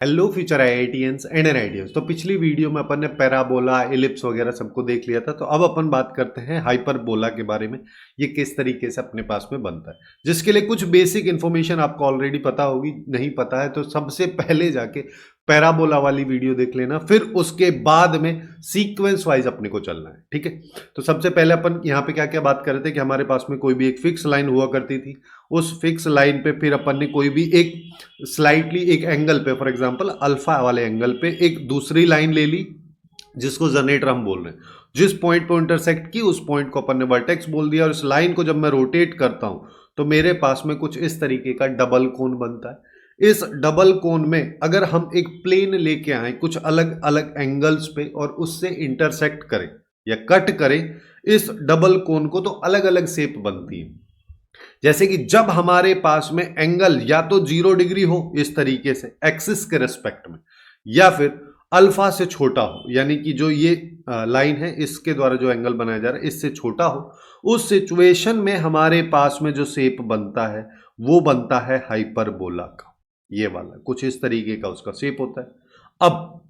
Hello future IITians and NITians. तो पिछली video में अपन ने पैराबोला एलिप्स वगैरह सबको देख लिया था। तो अब अपन बात करते हैं हाइपरबोला के बारे में। ये किस तरीके से अपने पास में बनता है, जिसके लिए कुछ बेसिक इंफॉर्मेशन आपको ऑलरेडी पता होगी। नहीं पता है तो सबसे पहले जाके पैराबोला वाली वीडियो देख लेना, फिर उसके बाद में सीक्वेंस वाइज अपने को चलना है। ठीक है, तो सबसे पहले अपन यहाँ पे क्या क्या बात कर रहे थे कि हमारे पास में कोई भी एक फिक्स लाइन हुआ करती थी। उस फिक्स लाइन पे फिर अपन ने कोई भी एक स्लाइटली एक एंगल पे, फॉर एग्जांपल अल्फा वाले एंगल पे एक दूसरी लाइन ले ली, जिसको जनरेटर हम बोल रहे हैं। जिस पॉइंट को इंटरसेक्ट की उस पॉइंट को अपन ने वर्टेक्स बोल दिया, और इस लाइन को जब मैं रोटेट करता हूं तो मेरे पास में कुछ इस तरीके का डबल कोन बनता है। इस डबल कोन में अगर हम एक प्लेन लेके आए कुछ अलग अलग एंगल्स पे और उससे इंटरसेक्ट करें या कट करें इस डबल कोन को, तो अलग अलग शेप बनती है। जैसे कि जब हमारे पास में एंगल या तो 0 डिग्री हो इस तरीके से एक्सिस के रेस्पेक्ट में, या फिर अल्फा से छोटा हो, यानी कि जो ये लाइन है इसके द्वारा जो एंगल बनाया जा रहा है इससे छोटा हो, उस सिचुएशन में हमारे पास में जो शेप बनता है वो बनता है हाइपरबोला का। ये वाला कुछ इस तरीके का उसका शेप होता है। अब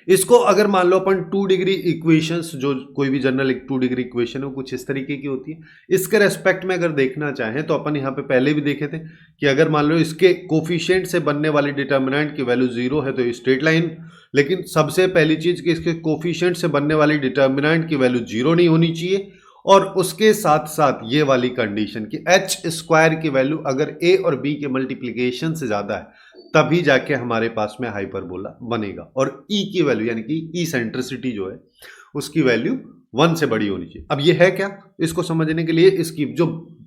इसको अगर मान लो अपन 2 डिग्री इक्वेशंस, जो कोई भी जनरल एक 2 डिग्री इक्वेशन है कुछ इस तरीके की होती है। इसके रेस्पेक्ट में अगर देखना चाहें तो अपन यहाँ पे पहले भी देखे थे कि अगर मान लो इसके कोफिशिएंट से बनने वाली डिटर्मिनेंट की वैल्यू 0 है तो ये स्ट्रेट लाइन। लेकिन सबसे पहली चीज कि इसके कोफिशिएंट से बनने वाली डिटर्मिनेंट की वैल्यू 0 नहीं होनी चाहिए, और उसके साथ साथ ये वाली कंडीशन कि एच स्क्वायर की वैल्यू अगर ए और बी के मल्टीप्लीकेशन से ज्यादा है तभी जाके हमारे पास में हाइपरबोला बनेगा, और ई की वैल्यू यानी कि ई सेंट्रिसिटी जो है उसकी वैल्यू 1 से बड़ी होनी चाहिए। अब ये है क्या, इसको समझने के लिए इसकी जो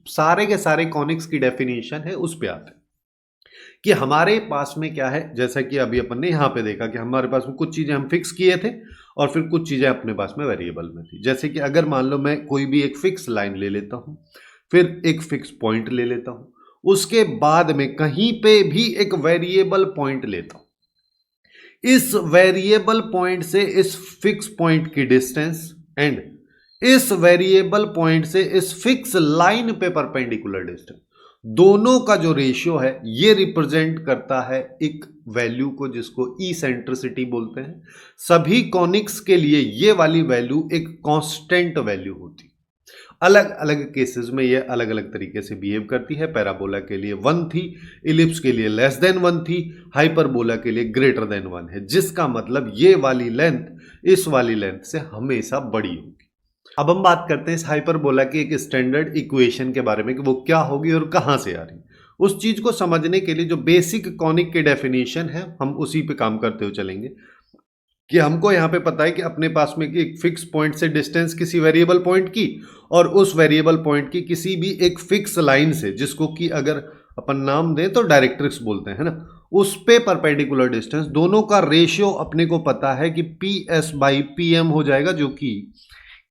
सारे के सारे कॉनिक्स की डेफिनेशन है उस पे आते हैं कि हमारे पास में क्या है। जैसा कि अभी अपन ने यहां पे देखा कि हमारे पास में कुछ चीजें हम फिक्स किए थे और फिर कुछ चीजें अपने पास में वेरिएबल में थी। जैसे कि अगर मान लो मैं कोई भी एक फिक्स लाइन ले लेता हूं, फिर एक फिक्स पॉइंट ले लेता हूं, उसके बाद में कहीं पे भी एक वेरिएबल पॉइंट लेता हूं, इस वेरिएबल पॉइंट से इस फिक्स पॉइंट की डिस्टेंस एंड इस वेरिएबल पॉइंट से इस फिक्स लाइन पे परपेंडिकुलर डिस्टेंस, दोनों का जो रेशियो है ये रिप्रेजेंट करता है एक वैल्यू को जिसको ई सेंट्रिसिटी बोलते हैं। सभी कॉनिक्स के लिए ये वाली वैल्यू एक कांस्टेंट वैल्यू होती है। अलग अलग केसेस में ये अलग अलग तरीके से बिहेव करती है। पैराबोला के लिए 1 थी, इलिप्स के लिए लेस देन 1 थी, हाइपरबोला के लिए ग्रेटर देन 1 है, जिसका मतलब ये वाली लेंथ इस वाली लेंथ से हमेशा बड़ी होगी। अब हम बात करते हैं इस हाइपरबोला की एक स्टैंडर्ड इक्वेशन के बारे में कि वो क्या होगी और कहां से आ रही। उस चीज को समझने के लिए जो बेसिक कॉनिक की डेफिनेशन है हम उसी पे काम करते हुए चलेंगे कि हमको यहाँ पे पता है कि अपने पास में एक फिक्स पॉइंट से डिस्टेंस किसी वेरिएबल पॉइंट की, और उस वेरिएबल पॉइंट की किसी भी एक फिक्स लाइन से, जिसको कि अगर अपन नाम दें तो डायरेक्ट्रिक्स बोलते हैं ना, उस पे परपेंडिकुलर डिस्टेंस, दोनों का रेशियो अपने को पता है कि P S by P M हो जाएगा, जो कि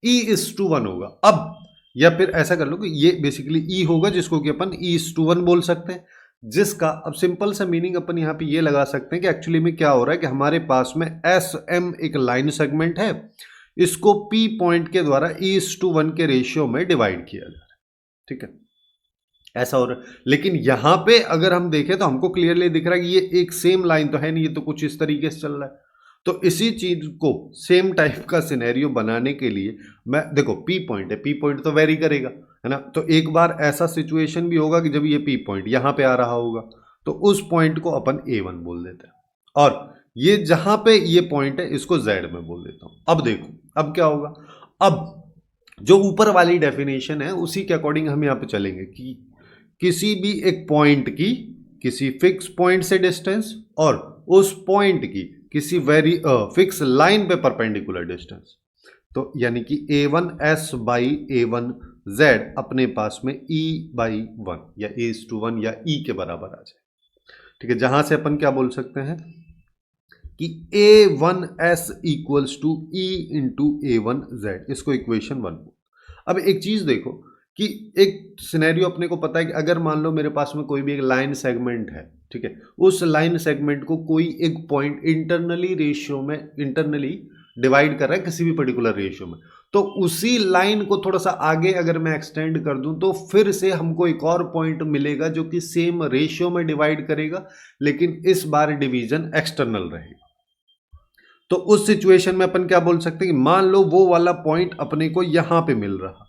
E:1 होगा। अब या फिर ऐसा कर लो कि ये बेसिकली E होगा जिसको कि अपन E:1 बोल सकते हैं, जिसका अब सिंपल सा मीनिंग अपन यहाँ पे ये लगा सकते हैं कि एक्चुअली में क्या हो रहा है कि हमारे पास में SM एक लाइन सेगमेंट है, इसको P पॉइंट के द्वारा E:1 के रेशियो में डिवाइड किया जा रहा है। ठीक है, ऐसा हो रहा है। लेकिन यहाँ पे अगर हम देखें तो हमको क्लियरली दिख रहा है कि ये एक सेम लाइन तो है नहीं, ये तो कुछ इस तरीके से चल रहा है। तो इसी चीज को सेम टाइप का सिनेरियो बनाने के लिए मैं देखो पी पॉइंट है, पी पॉइंट तो वेरी करेगा, है ना। तो एक बार ऐसा सिचुएशन भी होगा कि जब ये पी पॉइंट यहां पे आ रहा होगा तो उस पॉइंट को अपन A1 बोल देते हैं, और ये जहां पे ये पॉइंट है इसको Z में बोल देता हूं। अब देखो अब क्या होगा, अब जो ऊपर वाली डेफिनेशन है उसी के अकॉर्डिंग हम यहां पे चलेंगे कि किसी भी एक पॉइंट की किसी फिक्स पॉइंट से डिस्टेंस और उस पॉइंट की किसी वेरी फिक्स लाइन पे परपेंडिकुलर डिस्टेंस, तो यानी कि A1S बाई A1Z अपने पास में E/1 या A:1 या E के बराबर आ जाए। ठीक है, जहां से अपन क्या बोल सकते हैं कि A1S equals to E into A1Z, इसको इक्वेशन 1। अब एक चीज देखो कि एक सिनेरियो अपने को पता है कि अगर मान लो मेरे पास में कोई भी एक लाइन सेगमेंट है, ठीक है, उस लाइन सेगमेंट को कोई एक पॉइंट इंटरनली डिवाइड कर रहा है किसी भी पर्टिकुलर रेशियो में, तो उसी लाइन को थोड़ा सा आगे अगर मैं एक्सटेंड कर दूं तो फिर से हमको एक और पॉइंट मिलेगा जो कि सेम रेशियो में डिवाइड करेगा, लेकिन इस बार डिवीजन एक्सटर्नल रहेगा। तो उस सिचुएशन में अपन क्या बोल सकते हैं कि मान लो वो वाला पॉइंट अपने को यहां पे मिल रहा,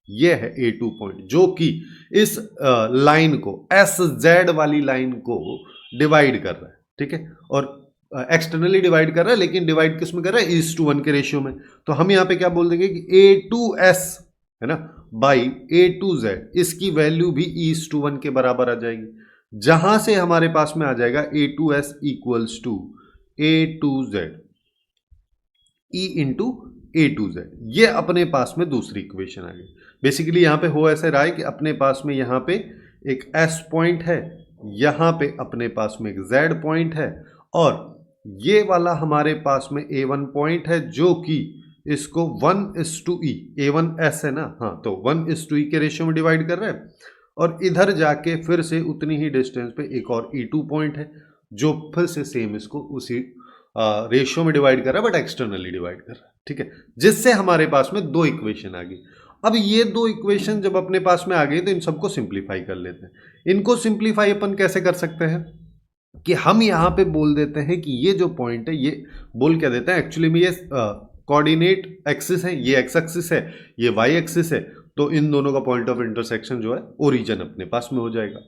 ये है A2 पॉइंट जो कि इस लाइन को SZ वाली लाइन को डिवाइड कर रहा है, ठीक है, और एक्सटर्नली डिवाइड कर रहा है, लेकिन डिवाइड किस में कर रहा है, 1:1 के रेशियो में। तो हम यहां पे क्या बोल देंगे कि A2S है ना बाई A2Z, इसकी वैल्यू भी 1:1 के बराबर आ जाएगी, जहां से हमारे पास में आ जाएगा A2S equals to A2Z E into A2Z। ये अपने पास में दूसरी इक्वेशन आ गई। बेसिकली यहां पे हो ऐसे रहा है कि अपने पास में यहां पे एक S पॉइंट है, यहां पे अपने पास में एक Z पॉइंट है, और ये वाला हमारे पास में A1 पॉइंट है जो कि इसको 1:E, A1S है ना, हाँ, तो 1:E के रेशियो में डिवाइड कर रहा है, और इधर जाके फिर से उतनी ही डिस्टेंस पे एक और E2 पॉइंट है जो फिर से सेम इसको उसी रेशियो में डिवाइड कर रहा है बट एक्सटर्नली डिवाइड कर रहा है, ठीक है, जिससे हमारे पास में दो इक्वेशन आ गई। अब ये दो इक्वेशन जब अपने पास में आ गई तो इन सबको सिंप्लीफाई कर लेते हैं। इनको सिंप्लीफाई अपन कैसे कर सकते हैं कि हम यहां पे बोल देते हैं कि ये जो पॉइंट है, ये बोल क्या देते हैं, एक्चुअली में ये कोऑर्डिनेट एक्सिस है, ये एक्स एक्सिस है, ये वाई एक्सिस है, तो इन दोनों का पॉइंट ऑफ इंटरसेक्शन जो है ओरिजिन अपने पास में हो जाएगा।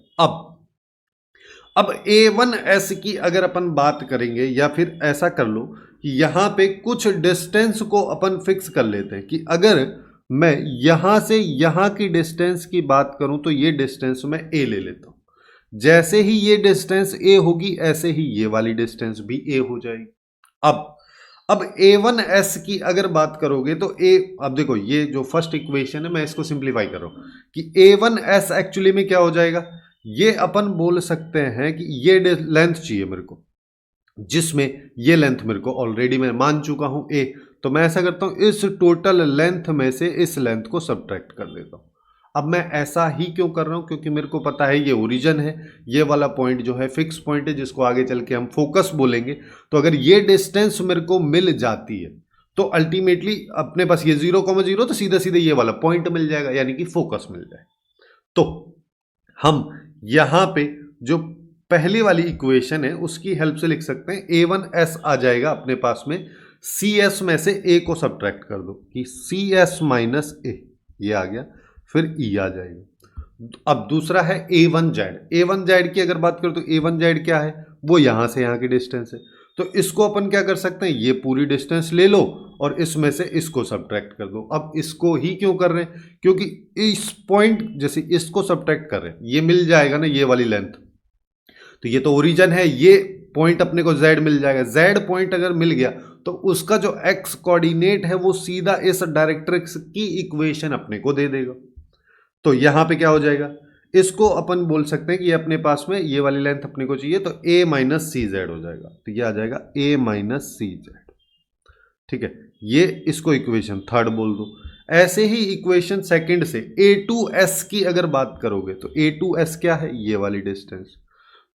अब A1S की अगर अपन बात करेंगे, या फिर ऐसा कर लो कि यहां पे कुछ डिस्टेंस को अपन फिक्स कर लेते हैं कि अगर मैं यहां से यहां की डिस्टेंस की बात करूं तो ये डिस्टेंस मैं A ले लेता हूं। जैसे ही ये डिस्टेंस A होगी ऐसे ही ये वाली डिस्टेंस भी A हो जाएगी। अब A1S की अगर बात करोगे तो अब देखो ये जो फर्स्ट इक्वेशन है मैं इसको सिंप्लीफाई कर रहा हूं कि A1S एक्चुअली में क्या हो जाएगा, ये अपन बोल सकते हैं कि ये लेंथ चाहिए मेरे को, जिसमें ये लेंथ मेरे को ऑलरेडी मैं मान चुका हूं A, तो मैं ऐसा करता हूं इस टोटल लेंथ में से इस लेंथ को सब्ट्रैक्ट कर देता हूं। अब मैं ऐसा ही क्यों कर रहा हूं, क्योंकि मेरे को पता है ये ओरिजिन है, ये वाला पॉइंट जो है फिक्स पॉइंट है जिसको आगे चल के हम फोकस बोलेंगे। तो अगर ये डिस्टेंस मेरे को मिल जाती है तो अल्टीमेटली अपने पास ये 0,0 तो सीधे सीधे ये वाला पॉइंट मिल जाएगा, यानी कि फोकस मिल जाए। तो हम यहां पे जो पहली वाली इक्वेशन है उसकी हेल्प से लिख सकते हैं A1S आ जाएगा अपने पास में, CS में से A को सब्ट्रैक्ट कर दो कि CS माइनस A, ये आ गया, फिर E आ जाएगा। अब दूसरा है A1Z की अगर बात करो तो A1Z क्या है, वो यहां से यहां की डिस्टेंस है, तो इसको अपन क्या कर सकते हैं, ये पूरी डिस्टेंस ले लो और इसमें से इसको सब्ट्रैक्ट कर दो। अब इसको ही क्यों कर रहे हैं, क्योंकि इस पॉइंट जैसे इसको सब्ट्रैक्ट कर रहे हैं, ये मिल जाएगा ना ये वाली लेंथ, तो ये तो ओरिजिन है, ये पॉइंट अपने को Z मिल जाएगा। Z पॉइंट अगर मिल गया तो उसका जो x कोऑर्डिनेट है वो सीधा इस डायरेक्ट्रिक्स की इक्वेशन अपने को दे देगा। तो यहां पे क्या हो जाएगा, इसको अपन बोल सकते हैं कि ये अपने पास में ये वाली लेंथ अपने को चाहिए, तो A माइनस सी जेड हो जाएगा, तो ये आ जाएगा A माइनस सी जेड, ठीक है, ये इसको इक्वेशन थर्ड बोल दो। ऐसे ही इक्वेशन सेकंड से A2S की अगर बात करोगे तो A2S क्या है, ये वाली डिस्टेंस,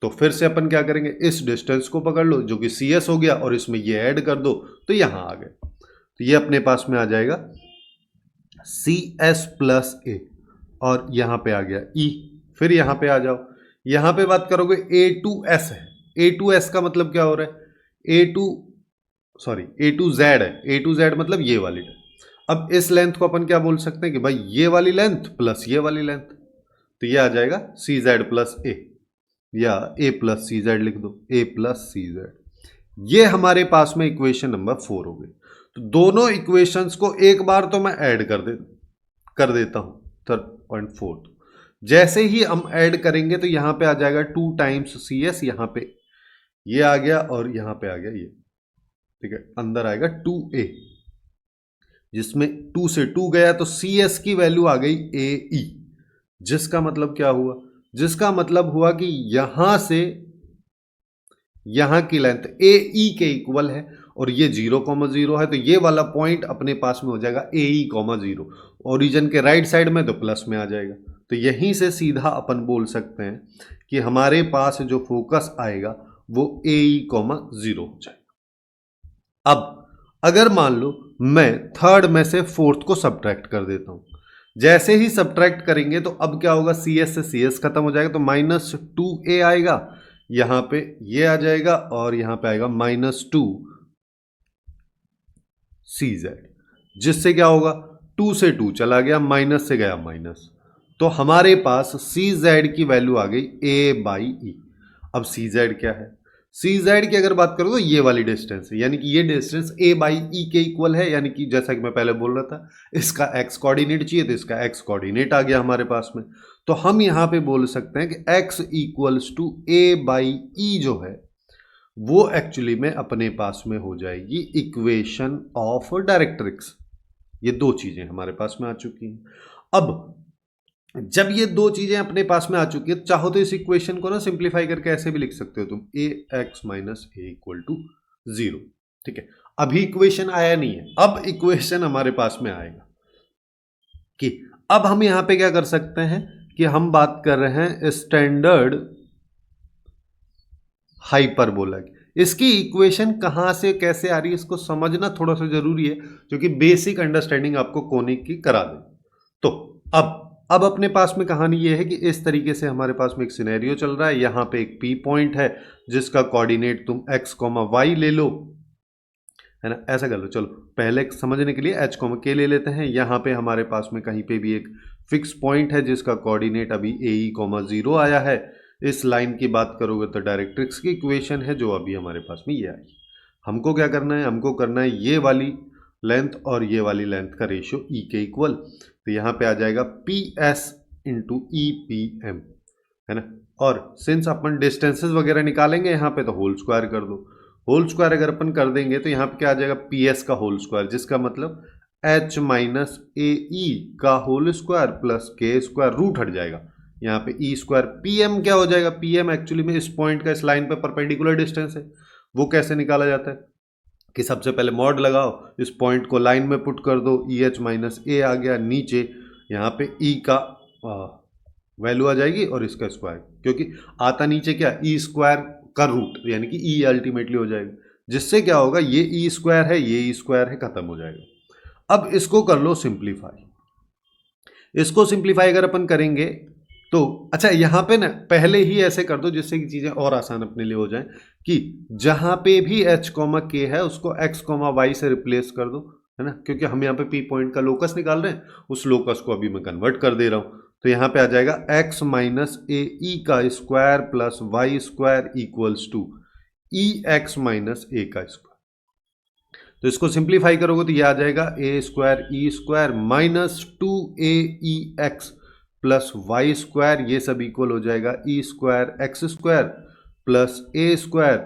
तो फिर से अपन क्या करेंगे, इस डिस्टेंस को पकड़ लो जो कि CS हो गया और इसमें ये ऐड कर दो तो यहां आ गए, तो ये अपने पास में आ जाएगा CS प्लस A, और यहां पे आ गया E। फिर यहां पे आ जाओ, यहां पे बात करोगे A2S है, A2S का मतलब क्या हो रहा है, A2Z है, A2Z मतलब ये वाली। अब इस लेंथ को अपन क्या बोल सकते हैं कि भाई ये वाली लेंथ प्लस ये वाली लेंथ, तो ये आ जाएगा CZ प्लस A, या A प्लस CZ लिख दो, A प्लस CZ। ये हमारे पास में इक्वेशन नंबर 4 हो गई। तो दोनों इक्वेशंस को एक बार तो मैं ऐड कर देता हूं, 3.4। जैसे ही हम ऐड करेंगे तो यहां पे आ जाएगा 2 टाइम्स CS, यहां पे ये आ गया और यहां पे आ गया ये, ठीक है, अंदर आएगा 2A, जिसमें 2 से 2 गया तो CS की वैल्यू आ गई AE, जिसका मतलब क्या हुआ, जिसका मतलब हुआ कि यहां से यहां की लेंथ AE के इक्वल है और ये 0,0 है, तो ये वाला पॉइंट अपने पास में हो जाएगा AE,0। ओरिजिन के राइट साइड में तो प्लस में आ जाएगा, तो यहीं से सीधा अपन बोल सकते हैं कि हमारे पास जो फोकस आएगा वो AE,0 हो जाएगा। अब अगर मान लो मैं थर्ड में से फोर्थ को सब्ट्रैक्ट कर देता हूं, जैसे ही सब्ट्रैक्ट करेंगे तो अब क्या होगा, सी एस से सी एस खत्म हो जाएगा, तो -2a आएगा, यहां पे ये आ जाएगा और यहां पे आएगा -2cz, जिससे क्या होगा 2 से 2 चला गया, माइनस से गया माइनस, तो हमारे पास cz की वैल्यू आ गई a/e। अब cz क्या है, cz की अगर बात करो तो ये वाली डिस्टेंस है, यानी कि ये डिस्टेंस a/e के इक्वल है, यानी कि जैसा कि मैं पहले बोल रहा था इसका x कोऑर्डिनेट चाहिए तो इसका x कोऑर्डिनेट आ गया हमारे पास में। तो हम यहां पे बोल सकते हैं कि x इक्वल्स टू a/e जो है वो एक्चुअली में अपने पास में हो जाएगी इक्वेशन ऑफ डायरेक्ट्रिक्स। ये दो चीजें हमारे पास में आ चुकी हैं। अब जब ये दो चीजें अपने पास में आ चुकी है, चाहो तो इस इक्वेशन को ना सिंप्लीफाई करके ऐसे भी लिख सकते हो तुम, ax minus a equal to 0। ठीक है, अभी इक्वेशन आया नहीं है, अब इक्वेशन हमारे पास में आएगा कि अब हम यहां पे क्या कर सकते हैं कि हम बात कर रहे हैं स्टैंडर्ड हाइपरबोला की। इसकी इक्वेशन कहां से कैसे आ रही है इसको समझना थोड़ा सा जरूरी है, क्योंकि बेसिक अंडरस्टैंडिंग आपको कोनिक की करा दे। तो अब अपने पास में कहानी ये है कि इस तरीके से हमारे पास में एक सिनेरियो चल रहा है, यहां पे एक पी पॉइंट है जिसका कोऑर्डिनेट तुम x, y ले लो, है ना, ऐसा कर लो। चलो पहले समझने के लिए h, k ले लेते हैं। यहाँ पे हमारे पास में कहीं पे भी एक फिक्स पॉइंट है जिसका कोऑर्डिनेट अभी ae, 0 आया है। इस लाइन की बात करोगे तो डायरेक्ट्रिक्स की इक्वेशन है जो अभी हमारे पास में ये आई। हमको क्या करना है, हमको करना है ये वाली लेंथ और ये वाली लेंथ का रेशियो e के इक्वल, तो यहाँ पे आ जाएगा P S into E P M, है ना। और सिंस अपन डिस्टेंसेस वगैरह निकालेंगे यहाँ पे, तो होल स्क्वायर कर दो। होल स्क्वायर अगर अपन कर देंगे तो यहाँ पे क्या आ जाएगा, पी एस का होल स्क्वायर, जिसका मतलब h माइनस ए ई का होल स्क्वायर प्लस के स्क्वायर, रूट हट जाएगा यहाँ पे ई स्क्वायर। पी एम क्या हो जाएगा, पी एम एक्चुअली में इस पॉइंट का इस लाइन पे परपेंडिकुलर डिस्टेंस है। वो कैसे निकाला जाता है कि सबसे पहले मॉड लगाओ, इस पॉइंट को लाइन में पुट कर दो, ई एच माइनस ए आ गया, नीचे यहाँ पे ई का वैल्यू आ जाएगी और इसका स्क्वायर, क्योंकि आता नीचे क्या, ई स्क्वायर का रूट, यानी कि ई अल्टीमेटली हो जाएगा, जिससे क्या होगा, ये ई स्क्वायर है, ये ई स्क्वायर है, खत्म हो जाएगा। अब इसको कर लो सिंप्लीफाई। इसको सिंप्लीफाई अगर अपन करेंगे तो अच्छा, यहां पे ना पहले ही ऐसे कर दो जिससे कि चीजें और आसान अपने लिए हो जाएं, कि जहां पे भी h, k है उसको x, y से रिप्लेस कर दो, है ना, क्योंकि हम यहाँ पे p पॉइंट का लोकस निकाल रहे हैं, उस लोकस को अभी मैं कन्वर्ट कर दे रहा हूं। तो यहाँ पे आ जाएगा x माइनस ए ई का square plus Y square equals to E X minus A का स्क्वायर। तो इसको सिंप्लीफाई करोगे तो ये आ जाएगा A square E square minus 2aex plus Y square, ये सब इक्वल हो जाएगा E square x square plus ए स्क्वायर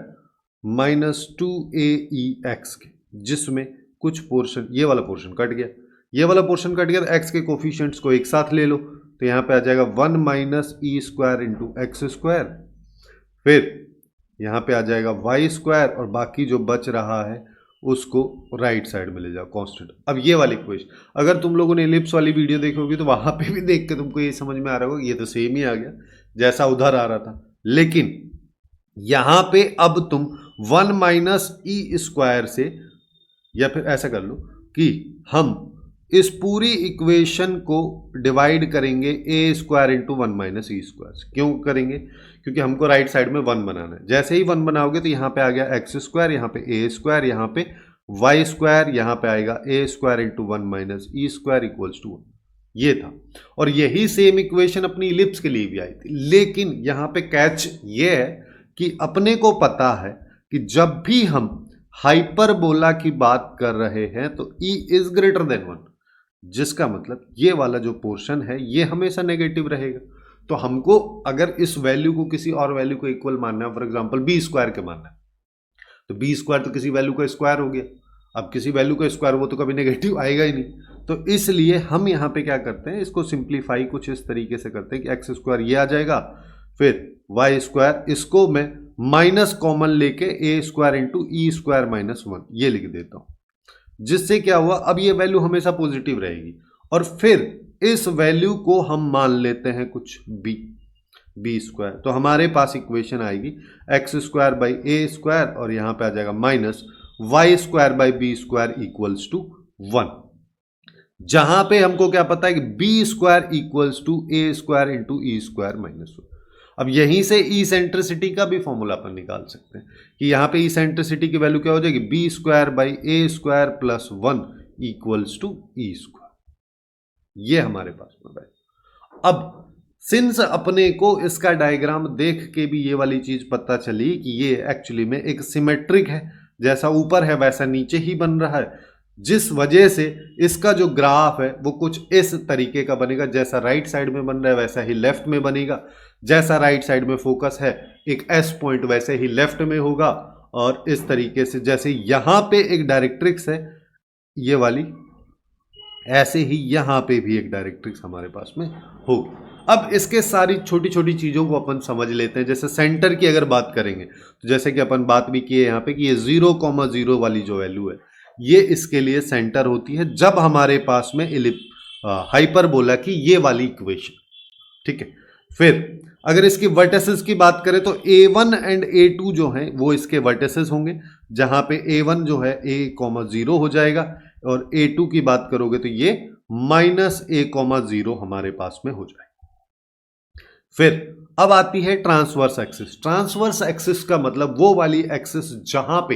माइनस 2aex के, जिसमें कुछ पोर्शन, ये वाला पोर्शन कट गया, ये वाला पोर्शन कट गया, तो एक्स के कोफिशिएंट्स को एक साथ ले लो, तो यहाँ पे आ जाएगा 1 minus E square into x square, फिर यहाँ पे आ जाएगा वाई स्क्वायर, और बाकी जो बच रहा है उसको राइट साइड में ले जाओ कांस्टेंट। अब ये वाली इक्वेशन अगर तुम लोगों ने एलिप्स वाली वीडियो देखी होगी तो वहां पे भी देख के तुमको ये समझ में आ रहा होगा, ये तो सेम ही आ गया जैसा उधर आ रहा था, लेकिन यहां पे अब तुम 1 माइनस ई स्क्वायर से, या फिर ऐसा कर लो कि हम इस पूरी इक्वेशन को डिवाइड करेंगे ए square into 1 minus E square. क्यों करेंगे, क्योंकि हमको राइट साइड में 1 बनाना है। जैसे ही 1 बनाओगे तो यहाँ पे आ गया एक्स स्क्वायर, यहाँ पे ए स्क्वायर, यहाँ पे वाई स्क्वायर, यहाँ पे आएगा A square into 1 minus E square equals to 1। ये था, और यही सेम इक्वेशन अपनी इलिप्स के लिए भी आई थी, लेकिन यहाँ पे कैच ये है कि अपने को पता है कि जब भी हम हाइपरबोला की बात कर रहे हैं तो e इज ग्रेटर देन 1, जिसका मतलब ये वाला जो पोर्शन है ये हमेशा नेगेटिव रहेगा। तो हमको अगर इस वैल्यू को किसी और वैल्यू को इक्वल मानना है, फॉर एग्जांपल बी स्क्वायर के मानना है, तो बी स्क्वायर तो किसी वैल्यू का स्क्वायर हो गया। अब किसी वैल्यू का स्क्वायर वो तो कभी नेगेटिव आएगा ही नहीं, तो इसलिए हम यहाँ पे क्या करते हैं, इसको सिंप्लीफाई कुछ इस तरीके से करते हैं कि एक्स स्क्वायर ये आ जाएगा, फिर वाई स्क्वायर, इसको मैं माइनस कॉमन लेके ए square into e square minus 1 ये लिख देता हूं, जिससे क्या हुआ, अब ये वैल्यू हमेशा पॉजिटिव रहेगी, और फिर इस वैल्यू को हम मान लेते हैं कुछ बी स्क्वायर, तो हमारे पास इक्वेशन आएगी x square by A square, और यहाँ पे आ जाएगा minus Y square by B square equals to 1, जहां पे हमको क्या पता है कि b square equals to a square into e square minus 1। अब यहीं से ई सेंट्रिसिटी का भी फॉर्मूला अपन निकाल सकते हैं कि यहां पे ई सेंट्रिसिटी की वैल्यू क्या हो जाएगी, b square by A square plus 1 equals to e square. ये हमारे पास में है। अब सिंस अपने को इसका डायग्राम देख के भी ये वाली चीज पता चली कि ये एक्चुअली में एक सिमेट्रिक है, जैसा ऊपर है वैसा नीचे ही बन रहा है, जिस वजह से इसका जो ग्राफ है वो कुछ इस तरीके का बनेगा, जैसा राइट साइड में बन रहा है वैसा ही लेफ्ट में बनेगा, जैसा राइट साइड में फोकस है एक एस पॉइंट वैसे ही लेफ्ट में होगा, और इस तरीके से जैसे यहां पे एक डायरेक्ट्रिक्स है ये वाली, ऐसे ही यहां पे भी एक डायरेक्ट्रिक्स हमारे पास में होगी। अब इसके सारी छोटी छोटी चीजों को अपन समझ लेते हैं। जैसे सेंटर की अगर बात करेंगे तो जैसे कि अपन बात भी किए यहाँ पे कि ये 0,0 वाली जो वैल्यू है ये इसके लिए सेंटर होती है जब हमारे पास में हाइपरबोला की ये वाली इक्वेशन, ठीक है। फिर अगर इसकी वर्टिसेस की बात करें तो A1 एंड A2 जो हैं वो इसके वर्टिसेस होंगे, जहां पे A1 जो है A,0 हो जाएगा, और A2 की बात करोगे तो ये -A,0 हमारे पास में हो जाएगा। फिर अब आती है ट्रांसवर्स एक्सिस। ट्रांसवर्स एक्सिस का मतलब वो वाली एक्सिस जहां पे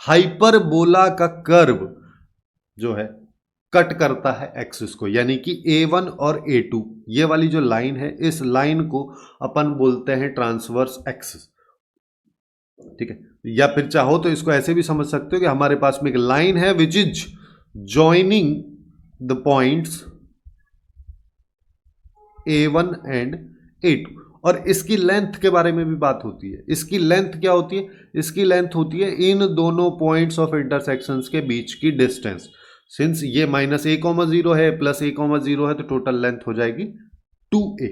हाइपरबोला का कर्व जो है कट करता है एक्सिस को, यानी कि A1 और A2 ये वाली जो लाइन है, इस लाइन को अपन बोलते हैं ट्रांसवर्स एक्सिस, ठीक है। या फिर चाहो तो इसको ऐसे भी समझ सकते हो कि हमारे पास में एक लाइन है which is joining the points A1 and A2, और इसकी लेंथ के बारे में भी बात होती है। इसकी लेंथ क्या होती है, इसकी लेंथ होती है इन दोनों पॉइंट्स ऑफ इंटरसेक्शंस के बीच की डिस्टेंस। सिंस ये -A,0 है प्लस A,0 है तो टोटल लेंथ हो जाएगी 2a।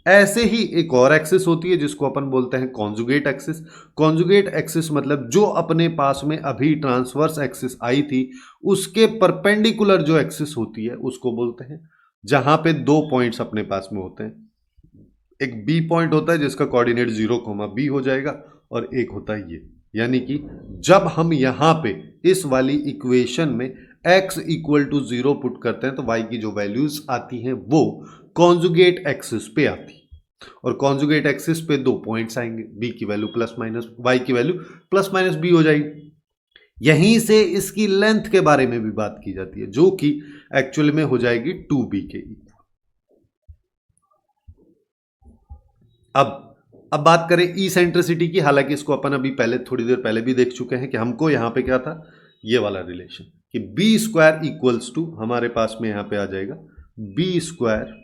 ऐसे ही एक और एक्सिस होती है जिसको अपन बोलते हैं कॉन्जुगेट एक्सिस। कॉन्जुगेट एक्सिस मतलब जो अपने पास में अभी ट्रांसवर्स एक्सिस आई थी उसके परपेंडिकुलर जो एक्सिस होती है उसको बोलते हैं, जहां पे दो पॉइंट्स अपने पास में होते हैं। एक B पॉइंट होता है जिसका कोऑर्डिनेट 0,B हो जाएगा, और एक होता है ये, यानी कि जब हम यहां पे इस वाली इक्वेशन में x इक्वल टू 0 पुट करते हैं तो y की जो वैल्यूज आती हैं वो कॉन्जुगेट एक्सिस पे आती है, और कॉन्जुगेट एक्सिस पे दो पॉइंट्स आएंगे, b की वैल्यू प्लस माइनस, y की वैल्यू प्लस माइनस b हो जाएगी। यहीं से इसकी लेंथ के बारे में भी बात की जाती है जो कि एक्चुअल में हो जाएगी 2b के इक्वल। अब बात करें इसेंट्रिसिटी की, हालांकि इसको अपन अभी पहले थोड़ी देर पहले भी देख चुके हैं कि हमको यहां पे क्या था, ये वाला रिलेशन कि बी स्क्वायर इक्वल्स टू हमारे पास में यहां पे आ जाएगा b square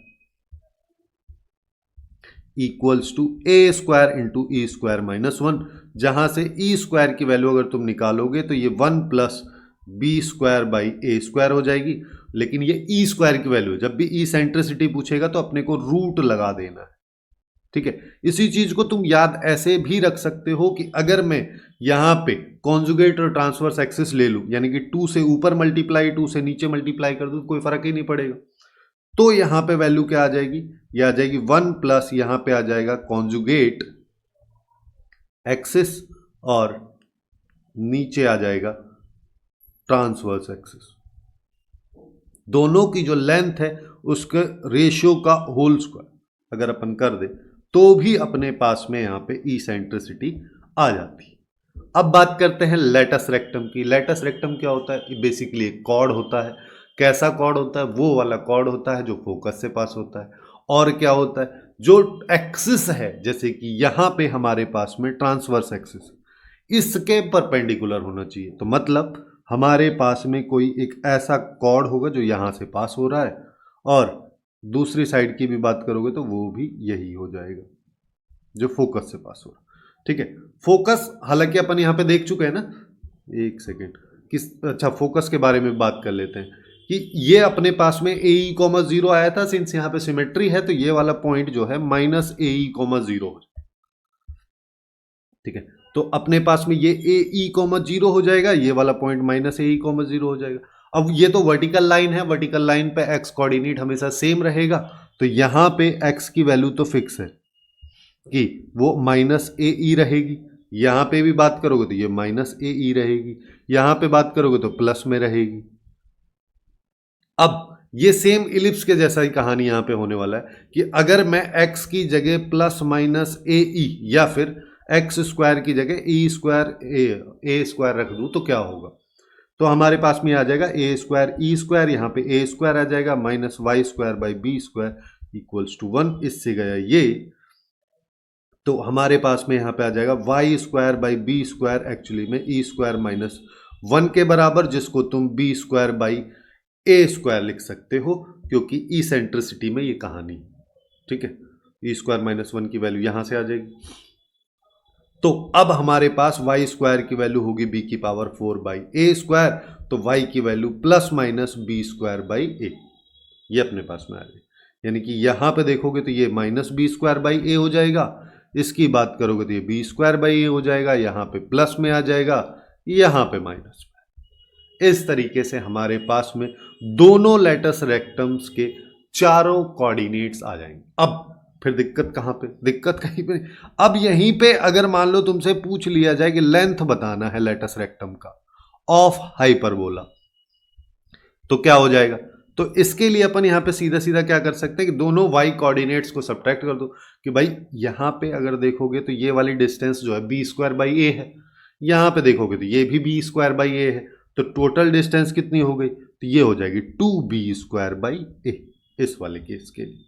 equals to a square into e square minus 1, जहां से ई स्क्वायर की वैल्यू अगर तुम निकालोगे तो ये 1 plus b square by A square हो जाएगी। लेकिन ये ई स्क्वायर की वैल्यू, जब भी इसेंट्रिसिटी पूछेगा तो अपने को रूट लगा देना है, ठीक है। इसी चीज को तुम याद ऐसे भी रख सकते हो कि अगर मैं यहां पे कॉन्जुगेट और ट्रांसवर्स एक्सिस ले लूं, यानी कि 2 से ऊपर मल्टीप्लाई 2 से नीचे मल्टीप्लाई कर दूं, कोई फर्क ही नहीं पड़ेगा। तो यहां पे वैल्यू क्या आ जाएगी, ये आ जाएगी 1 प्लस यहां पे आ जाएगा कॉन्जुगेट एक्सिस, और नीचे आ जाएगा ट्रांसवर्स एक्सिस। दोनों की जो लेंथ है उसके रेशियो का होल स्क्वायर अगर अपन कर दे तो भी अपने पास में यहां पे इसेंट्रिसिटी आ जाती है। अब बात करते हैं लेटस रेक्टम की। लेटस रेक्टम क्या होता है, बेसिकली एक कॉर्ड होता है। कैसा कॉर्ड होता है, वो वाला कॉर्ड होता है जो फोकस से पास होता है। और क्या होता है, जो एक्सिस है, जैसे कि यहां पे हमारे पास में ट्रांसवर्स एक्सिस, इसके परपेंडिकुलर होना चाहिए। तो मतलब हमारे पास में कोई एक ऐसा कॉर्ड होगा जो यहां से पास हो रहा है, और दूसरी साइड की भी बात करोगे तो वो भी यही हो जाएगा जो फोकस से पास हो रहा है, ठीक है। फोकस हालांकि अपन यहां पे देख चुके हैं ना, एक सेकेंड, किस, अच्छा फोकस के बारे में बात कर लेते हैं कि ये अपने पास में AE,0 आया था। सिंस यहां पे सिमेट्री है तो ये वाला पॉइंट जो है -AE,0, ठीक है। तो अपने पास में ये AE,0 हो जाएगा, ये वाला पॉइंट -AE,0 हो जाएगा। अब ये तो वर्टिकल लाइन है, वर्टिकल लाइन पे x कोऑर्डिनेट हमेशा सेम रहेगा, तो यहां पे x की वैल्यू तो फिक्स है कि वो -AE रहेगी। यहां पे भी बात करोगे तो ये माइनस ए ई रहेगी, यहां पे बात करोगे तो प्लस में रहेगी। अब ये सेम इलिप्स के जैसा ही कहानी यहां पे होने वाला है कि अगर मैं x की जगह प्लस माइनस ए ई या फिर एक्स स्क्वायर की जगह ई स्क्वायर ए स्क्वायर रख दूं तो क्या होगा। तो हमारे पास में आ जाएगा ए स्क्वायर ई स्क्वायर, यहाँ पे ए स्क्वायर आ जाएगा minus Y square by B square equals to 1। इससे गया ये, तो हमारे पास में यहाँ पे आ जाएगा y square by B square actually में ई स्क्वायर माइनस 1 के बराबर, जिसको तुम b square by A square लिख सकते हो क्योंकि ई सेंट्रिसिटी में ये कहानी, ठीक है। ई स्क्वायर माइनस 1 की वैल्यू यहां से आ जाएगी। तो अब हमारे पास वाई स्क्वायर की वैल्यू होगी बी की पावर 4 बाई ए स्क्वायर, तो वाई की value plus minus B square by A, ये अपने पास में आ गई। यानी कि यहां पे देखोगे तो ये माइनस बी स्क्वायर बाई ए हो जाएगा, इसकी बात करोगे तो ये बी स्क्वायर बाई ए हो जाएगा, यहां पे प्लस में आ जाएगा, यहां पे माइनस में। इस तरीके से हमारे पास में दोनों लेटस रेक्टम्स के चारों कोऑर्डिनेट्स आ जाएंगे। अब फिर दिक्कत कहां पे, दिक्कत कहीं पे नहीं। अब यहीं पे अगर मान लो तुमसे पूछ लिया जाए कि लेंथ बताना है लेटस रेक्टम का ऑफ हाइपरबोला, तो क्या हो जाएगा। तो इसके लिए अपन यहां पे सीधा सीधा क्या कर सकते हैं कि दोनों वाई कोऑर्डिनेट्स को सब्ट्रैक्ट कर दो कि भाई यहां पे अगर देखोगे तो ये वाली डिस्टेंस जो है बी स्क्वायर बाई ए है, यहां पे देखोगे तो ये भी बी स्क्वायर बाई ए है, तो टोटल डिस्टेंस कितनी हो गई, तो ये हो जाएगी 2b स्क्वायर बाई ए इस वाले केस के लिए।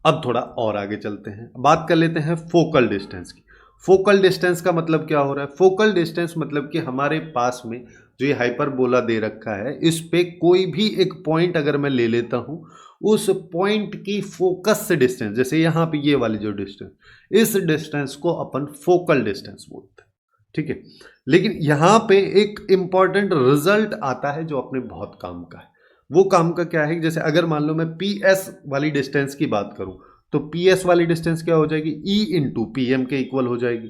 अब थोड़ा और आगे चलते हैं, बात कर लेते हैं फोकल डिस्टेंस की। फोकल डिस्टेंस का मतलब क्या हो रहा है, फोकल डिस्टेंस मतलब कि हमारे पास में जो ये हाइपरबोला दे रखा है, इस पे कोई भी एक पॉइंट अगर मैं ले लेता हूं, उस पॉइंट की फोकस से डिस्टेंस, जैसे यहां पे ये वाली जो डिस्टेंस, इस डिस्टेंस को अपन फोकल डिस्टेंस बोलते हैं, ठीक है। लेकिन यहां पे एक इंपॉर्टेंट रिजल्ट आता है जो अपने बहुत काम का है। वो काम का क्या है, जैसे अगर मान लो मैं पी एस वाली डिस्टेंस की बात करूं, तो पी एस वाली डिस्टेंस क्या हो जाएगी, ई इंटू पी एम के इक्वल हो जाएगी,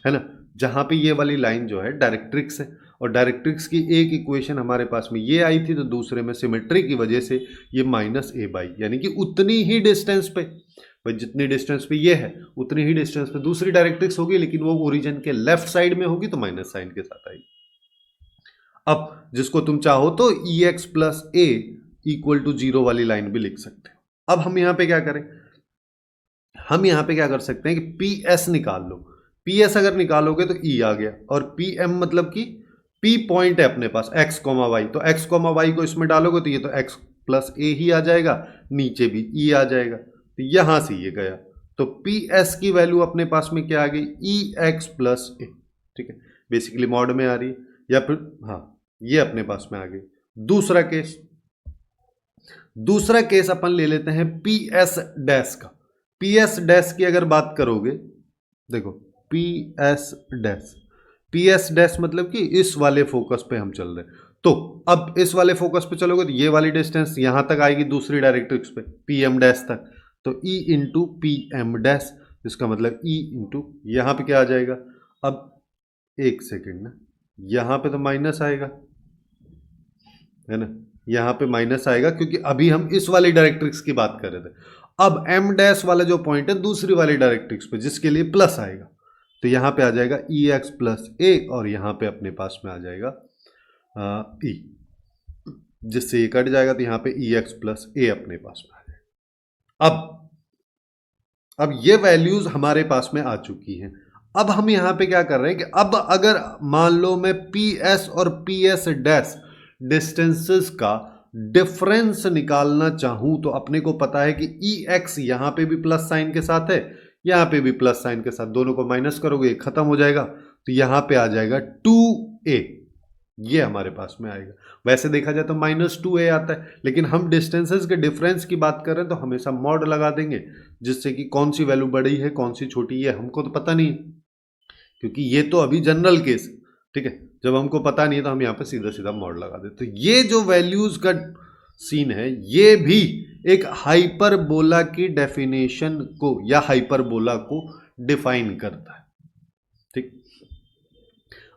है ना। जहां पे ये वाली लाइन जो है डायरेक्ट्रिक्स है, और डायरेक्ट्रिक्स की एक इक्वेशन हमारे पास में ये आई थी, तो दूसरे में सिमेट्री की वजह से ये माइनस ए बाई, यानी कि उतनी ही डिस्टेंस पे, भाई जितनी डिस्टेंस पे ये है उतनी ही डिस्टेंस पे दूसरी डायरेक्ट्रिक्स होगी, लेकिन वो ओरिजिन के लेफ्ट साइड में होगी, तो माइनस साइन के साथ आएगी। अब जिसको तुम चाहो तो E X plus A equal to 0 वाली लाइन भी लिख सकते हो। अब हम यहां पे क्या करें, हम यहां पे क्या कर सकते हैं कि पी एस निकाल लो। पी एस अगर निकालोगे तो ई आ गया, और पी एम मतलब कि पी पॉइंट है अपने पास एक्स कॉमा वाई, तो एक्स कॉमा वाई को इसमें डालोगे तो ये तो एक्स प्लस ए ही आ जाएगा, नीचे भी ई आ जाएगा, तो यहां से ये गया, तो पी एस की वैल्यू अपने पास में क्या आ गई, ई एक्स प्लस ए, ठीक है। बेसिकली मॉड में आ रही है, या फिर हाँ ये अपने पास में आ गई। दूसरा केस अपन ले लेते हैं पी एस डैश का। पी एस डैश की अगर बात करोगे, देखो पी एस डैश मतलब कि इस वाले फोकस पे हम चल रहे हैं, तो अब इस वाले फोकस पे चलोगे तो ये वाली डिस्टेंस यहां तक आएगी दूसरी डायरेक्ट्रिक्स पे पी एम डैश तक, तो e into P M dash, इसका मतलब ई इंटू यहां पे क्या आ जाएगा। अब एक सेकेंड ना, यहां पे तो माइनस आएगा, है ना, यहां पे माइनस आएगा क्योंकि अभी हम इस वाली डायरेक्ट्रिक्स की बात कर रहे थे। अब एम डैश वाला जो पॉइंट है दूसरी वाली डायरेक्ट्रिक्स पे, जिसके लिए प्लस आएगा, तो यहां पे आ जाएगा ई एक्स प्लस ए, और यहां पे अपने पास में आ जाएगा ई, जिससे ये कट जाएगा, तो यहां पे ई एक्स प्लस ए अपने पास में आ जाएगा। अब ये वैल्यूज हमारे पास में आ चुकी हैं। अब हम यहां पे क्या कर रहे हैं कि अब अगर मान लो मैं पी एस और पी एस डैश डिस्टेंसेस का डिफरेंस निकालना चाहूं, तो अपने को पता है कि ई एक्स यहां पे भी प्लस साइन के साथ है, यहां पे भी प्लस साइन के साथ, दोनों को माइनस करोगे खत्म हो जाएगा, तो यहां पे आ जाएगा 2a, ये हमारे पास में आएगा। वैसे देखा जाए तो -2a आता है, लेकिन हम डिस्टेंसेस के डिफरेंस की बात कर रहे हैं तो हमेशा मॉड लगा देंगे, जिससे कि कौन सी वैल्यू बड़ी है कौन सी छोटी है हमको तो पता नहीं, क्योंकि ये तो अभी जनरल केस, ठीक है। जब हमको पता नहीं है तो हम यहाँ पे सीधा सीधा मॉड लगा देते। तो ये जो वैल्यूज का सीन है, ये भी एक हाइपरबोला की डेफिनेशन को या हाइपरबोला को डिफाइन करता है, ठीक।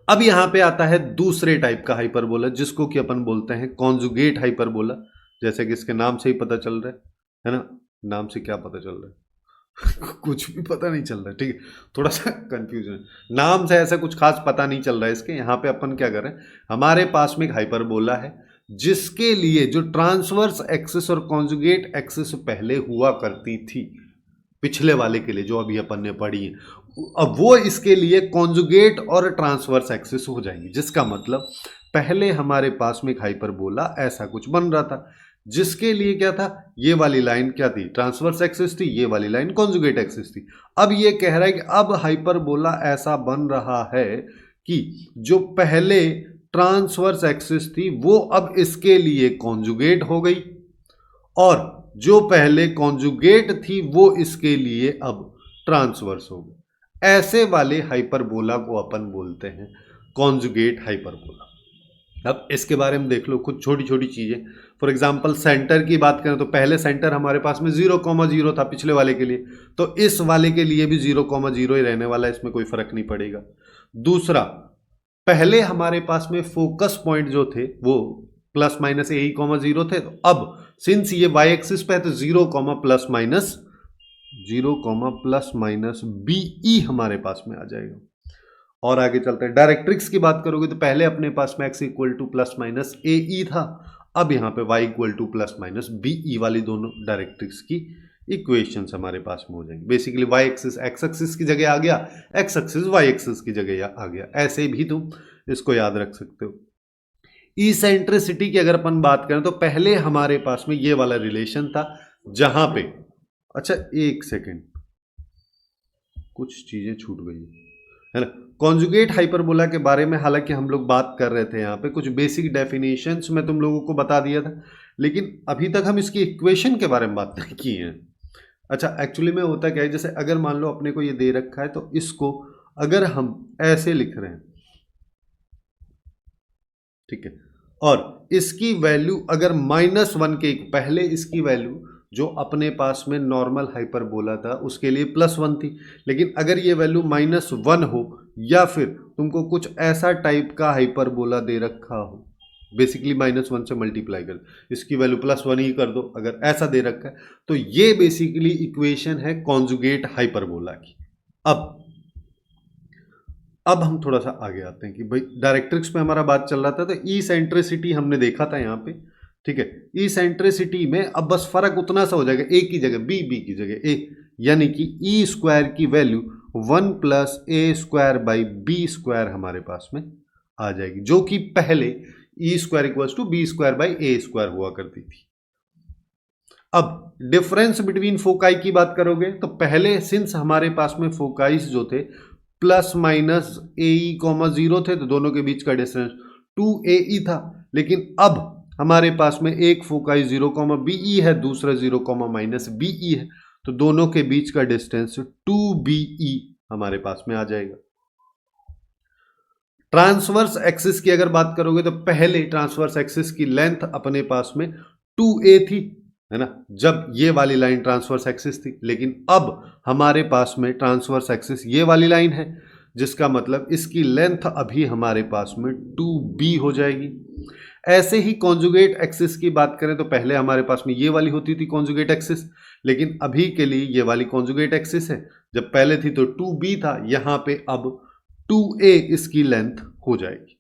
अब यहां पे आता है दूसरे टाइप का हाइपरबोला, जिसको कि अपन बोलते हैं कॉन्जुगेट हाइपरबोला, जैसे कि इसके नाम से ही पता चल रहा है ना, नाम से क्या पता चल रहा है, कुछ भी पता नहीं चल रहा है, ठीक है, थोड़ा सा कंफ्यूजन, नाम से ऐसा कुछ खास पता नहीं चल रहा है इसके। यहाँ पे अपन क्या कर रहे हैं, हमारे पास में एक हाइपरबोला है जिसके लिए जो ट्रांसवर्स एक्सिस और कॉन्जुगेट एक्सिस पहले हुआ करती थी पिछले वाले के लिए जो अभी अपन ने पढ़ी है, अब वो इसके लिए कॉन्जुगेट और ट्रांसवर्स एक्सिस हो जाएंगी। जिसका मतलब पहले हमारे पास में एक हाइपरबोला ऐसा कुछ बन रहा था जिसके लिए क्या था, ये वाली लाइन क्या थी, ट्रांसवर्स एक्सिस थी, ये वाली लाइन कॉन्जुगेट एक्सिस थी। अब ये कह रहा है कि अब हाइपरबोला ऐसा बन रहा है कि जो पहले ट्रांसवर्स एक्सिस थी वो अब इसके लिए कॉन्जुगेट हो गई, और जो पहले कॉन्जुगेट थी वो इसके लिए अब ट्रांसवर्स हो गई। ऐसे वाले हाइपरबोला को अपन बोलते हैं कॉन्जुगेट हाइपरबोला। अब इसके बारे में देख लो कुछ छोटी छोटी चीजें। फॉर एग्जाम्पल सेंटर की बात करें तो पहले सेंटर हमारे पास में 0,0 था पिछले वाले के लिए, तो इस वाले के लिए भी 0,0 ही रहने वाला है, इसमें कोई फर्क नहीं पड़ेगा। दूसरा, पहले हमारे पास में फोकस पॉइंट जो थे वो प्लस माइनस a,0 थे, तो अब सिंस ये y एक्सिस पे है तो 0,+ BE हमारे पास में आ जाएगा। और आगे चलते हैं, डायरेक्ट्रिक्स की बात करोगे तो पहले अपने पास में x = +-AE था, अब यहाँ पे y = +-BE वाली दोनों डायरेक्ट्रिक्स की इक्वेशंस हमारे पास में हो जाएंगी। Basically y axis x axis की जगह आ गया, x एक्सिस y एक्सिस की जगह आ गया। ऐसे भी तुम इसको याद रख सकते हो। इसेंट्रिसिटी की अगर अपन बात करें तो पहले हमारे पास में ये वाला रिलेशन था जहां पे, अच्छा एक सेकेंड, कुछ चीजें छूट गई है ना। कॉन्जुगेट हाइपरबोला के बारे में हालांकि हम लोग बात कर रहे थे, यहाँ पे कुछ बेसिक डेफिनेशंस मैं तुम लोगों को बता दिया था, लेकिन अभी तक हम इसकी इक्वेशन के बारे में बात नहीं की है। अच्छा, एक्चुअली में होता क्या है, जैसे अगर मान लो अपने को ये दे रखा है तो इसको अगर हम ऐसे लिख रहे हैं, ठीक है, और इसकी वैल्यू अगर -1 के, पहले इसकी वैल्यू जो अपने पास में नॉर्मल हाइपरबोला था उसके लिए +1 थी, लेकिन अगर ये वैल्यू -1 हो या फिर तुमको कुछ ऐसा टाइप का हाइपरबोला दे रखा हो, बेसिकली -1 से मल्टीप्लाई कर इसकी वैल्यू +1 ही कर दो, अगर ऐसा दे रखा है तो ये बेसिकली इक्वेशन है कॉन्जुगेट हाइपरबोला की। अब हम थोड़ा सा आगे आते हैं कि भाई डायरेक्ट्रिक्स पे हमारा बात चल रहा था तो ई सेंट्रिसिटी हमने देखा था यहाँ पे, ठीक है। ई सेंट्रिसिटी में अब बस फर्क उतना सा हो जाएगा, ए की जगह बी, बी की जगह ए, यानी कि ई स्क्वायर की वैल्यू 1+a² हमारे पास में आ जाएगी, जो कि पहले ई स्क्वायर = b² हुआ करती थी। अब डिफरेंस बिटवीन फोकाई की बात करोगे तो पहले सिंस हमारे पास में फोकाइस जो थे +-AE,0 थे, तो दोनों के बीच का डिस्टेंस 2AE था, लेकिन अब हमारे पास में एक फोकाई 0,BE है, दूसरा 0,-BE है, तो दोनों के बीच का डिस्टेंस 2BE हमारे पास में आ जाएगा। ट्रांसवर्स एक्सिस की अगर बात करोगे तो पहले ट्रांसवर्स एक्सिस की लेंथ अपने पास में 2A थी, है ना, जब ये वाली लाइन ट्रांसवर्स एक्सिस थी, लेकिन अब हमारे पास में ट्रांसवर्स एक्सिस ये वाली लाइन है, जिसका मतलब इसकी लेंथ अभी हमारे पास में 2B हो जाएगी। ऐसे ही कॉन्जुगेट एक्सिस की बात करें तो पहले हमारे पास में ये वाली होती थी कॉन्जुगेट एक्सिस, लेकिन अभी के लिए ये वाली कॉन्जुगेट एक्सिस है, जब पहले थी तो 2B था, यहां पे अब 2A इसकी लेंथ हो जाएगी।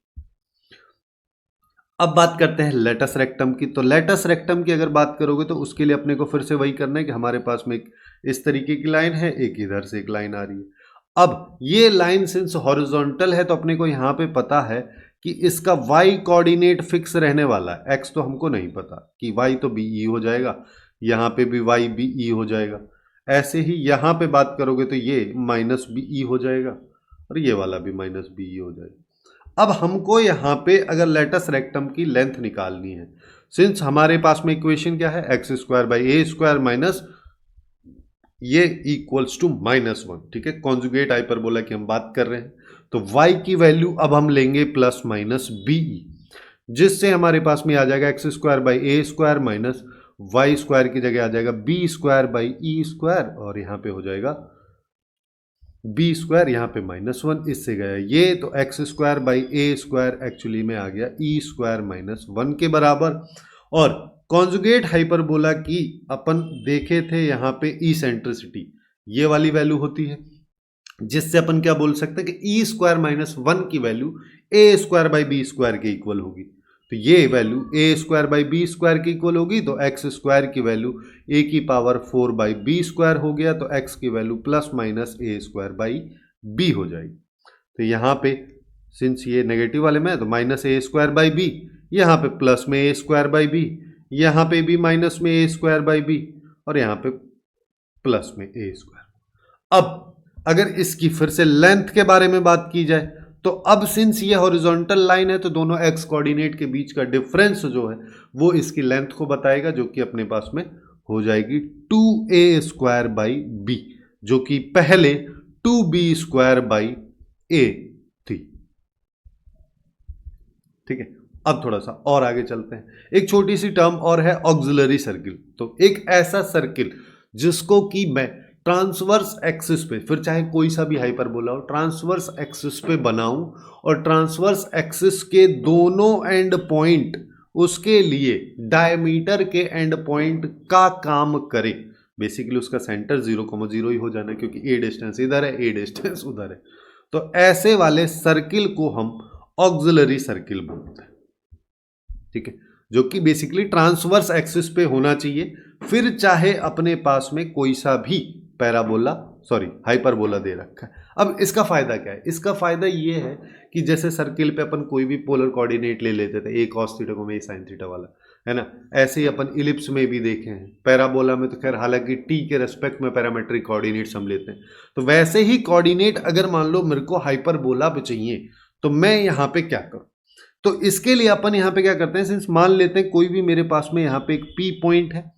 अब बात करते हैं लेटस रेक्टम की। तो लेटस रेक्टम की अगर बात करोगे तो उसके लिए अपने को फिर से वही करना है कि हमारे पास में एक इस तरीके की लाइन है, एक इधर से एक लाइन आ रही है। अब ये लाइन सिंस हॉरिजॉन्टल है तो अपने को यहाँ पे पता है कि इसका y कोऑर्डिनेट फिक्स रहने वाला है, x तो हमको नहीं पता कि y तो BE हो जाएगा, यहाँ पे भी y BE हो जाएगा। ऐसे ही यहाँ पे बात करोगे तो ये -BE हो जाएगा और ये वाला भी -BE हो जाएगा। अब हमको यहाँ पे अगर लेटस रेक्टम की लेंथ निकालनी है, सिंस हमारे पास में इक्वेशन क्या है, x² माइनस ये इक्वल्स टू -1, ठीक है, कॉन्जुगेट हाइपरबोला की हम बात कर रहे हैं, तो y की वैल्यू अब हम लेंगे +-BE, जिससे हमारे पास में आ जाएगा x² माइनस y² की जगह आ जाएगा b²/e², और यहाँ पे हो जाएगा b², यहाँ पे -1 इससे गया ये, तो x²/a² एक्चुअली में आ गया e² - 1 के बराबर। और कॉन्जुगेट हाइपरबोला की अपन देखे थे यहाँ पे इसेंट्रिसिटी, ये वाली वैल्यू होती है, जिससे अपन क्या बोल सकते हैं कि ई स्क्वायर माइनस 1 की value a square by B square के इक्वल होगी। तो ये value a square by B square की इक्वल होगी, तो एक्स स्क्वायर की वैल्यू ए की पावर 4 बाई बी स्क्वायर हो गया, तो एक्स की value plus minus a square by b हो जाएगी। तो यहाँ पे सिंस ये नेगेटिव वाले में है तो minus a square by b, यहाँ पे प्लस में ए स्क्वायर बाई बी, यहाँ पे भी माइनस में ए स्क्वायर बाई बी, और यहाँ पे प्लस में ए स्क्वायर। अब अगर इसकी फिर से लेंथ के बारे में बात की जाए तो अब सिंस ये हॉरिजॉन्टल लाइन है तो दोनों एक्स कोऑर्डिनेट के बीच का डिफरेंस जो है वो इसकी लेंथ को बताएगा, जो कि अपने पास में हो जाएगी 2a स्क्वायर बाई बी, जो कि पहले 2b स्क्वायर बाई ए थी। ठीक है, अब थोड़ा सा और आगे चलते हैं। एक छोटी सी टर्म और है ऑक्सिलरी सर्किल। तो एक ऐसा सर्किल जिसको कि मैं ट्रांसवर्स एक्सिस पे, फिर चाहे कोई सा भी हाइपरबोला हो, ट्रांसवर्स एक्सिस पे बनाऊं और ट्रांसवर्स एक्सिस के दोनों एंड पॉइंट उसके लिए डायमीटर के एंड पॉइंट का काम करे। बेसिकली उसका सेंटर 0,0 ही हो जाना है, क्योंकि ए डिस्टेंस इधर है, ए डिस्टेंस उधर है। तो ऐसे वाले सर्किल को हम ऑक्सिलरी सर्किल बोलते हैं। ठीक है, जो कि बेसिकली ट्रांसवर्स एक्सिस पे होना चाहिए, फिर चाहे अपने पास में कोई सा भी पैराबोला हाइपरबोला दे रखा है। अब इसका फायदा क्या है? इसका फायदा ये है कि जैसे सर्किल पे अपन कोई भी पोलर कोऑर्डिनेट ले लेते थे, ए कॉस थीटा को ए साइन थीटा वाला, है ना, ऐसे ही अपन इलिप्स में भी देखे हैं। पैराबोला में तो खैर हालांकि टी के रेस्पेक्ट में पैरामेट्रिक कोऑर्डिनेट्स हम लेते हैं, तो वैसे ही कोऑर्डिनेट अगर मान लो मेरे को हाइपरबोला पे चाहिए तो मैं यहाँ पे क्या करूँ? तो इसके लिए अपन यहाँ पे क्या करते हैं, सिंस मान लेते हैं कोई भी मेरे पास में यहाँ पे एक पी पॉइंट है।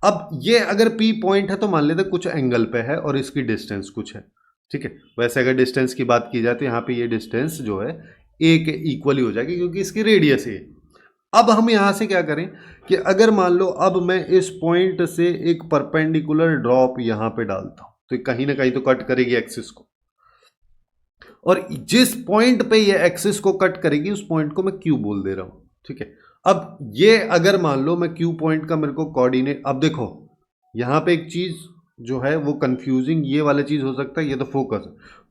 अब ये अगर पी पॉइंट है तो मान लेते हैं कुछ एंगल पे है और इसकी डिस्टेंस कुछ है। ठीक है, वैसे अगर डिस्टेंस की बात की जाए तो यहाँ पे ये डिस्टेंस जो है ए के इक्वल ही हो जाएगी, क्योंकि इसकी रेडियस है। अब हम यहाँ से क्या करें कि अगर मान लो अब मैं इस पॉइंट से एक परपेंडिकुलर ड्रॉप यहाँ पे डालता हूँ, तो कहीं ना कहीं तो कट करेगी एक्सिस को, और जिस पॉइंट पे ये एक्सिस को कट करेगी उस पॉइंट को मैं क्यू बोल दे रहा हूं। ठीक है, अब ये अगर मान लो मैं क्यू पॉइंट का मेरे को कोऑर्डिनेट, अब देखो यहां पे एक चीज जो है वो कंफ्यूजिंग ये वाला चीज हो सकता है, ये तो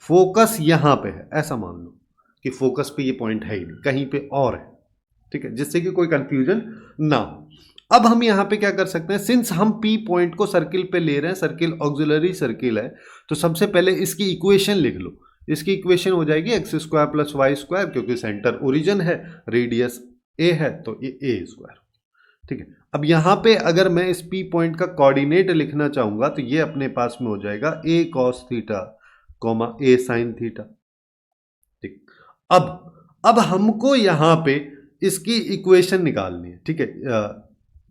फोकस यहां पे है, ऐसा मान लो कि फोकस पे ये पॉइंट है ही नहीं, कहीं पे और है। ठीक है, जिससे कि कोई कंफ्यूजन ना हो। अब हम यहाँ पे क्या कर सकते हैं, सिंस हम पी पॉइंट को सर्किल पे ले रहे हैं, सर्किल ऑक्सिलरी सर्किल है, तो सबसे पहले इसकी इक्वेशन लिख लो। इसकी इक्वेशन हो जाएगी x square plus Y square, क्योंकि सेंटर ओरिजिन है, रेडियस ए है, तो ये ए स्क्वायर। ठीक है, अब यहाँ पे अगर मैं इस पी पॉइंट का कोऑर्डिनेट लिखना चाहूंगा तो ये अपने पास में हो जाएगा ए cos theta comma a sine theta. ठीक, अब हमको यहाँ पे इसकी इक्वेशन निकालनी है। ठीक है,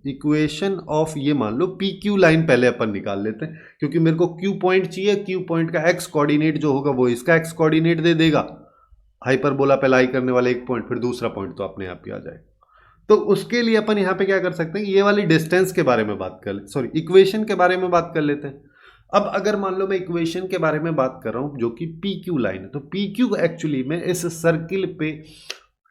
इक्वेशन ऑफ ये मान लो पी क्यू लाइन पहले अपन निकाल लेते हैं, क्योंकि मेरे को क्यू पॉइंट चाहिए। क्यू पॉइंट का एक्स कोऑर्डिनेट जो होगा वो इसका एक्स कोऑर्डिनेट दे देगा, हाइपरबोला पे लाई करने वाला एक पॉइंट, फिर दूसरा पॉइंट तो अपने आप ही आ जाएगा। तो उसके लिए अपन यहाँ पे क्या कर सकते हैं, ये वाली डिस्टेंस के बारे में बात कर ले, सॉरी इक्वेशन के बारे में बात कर लेते हैं। अब अगर मान लो मैं इक्वेशन के बारे में बात कर रहा हूँ जो कि पी क्यू लाइन है, तो पी क्यू एक्चुअली में इस सर्किल पे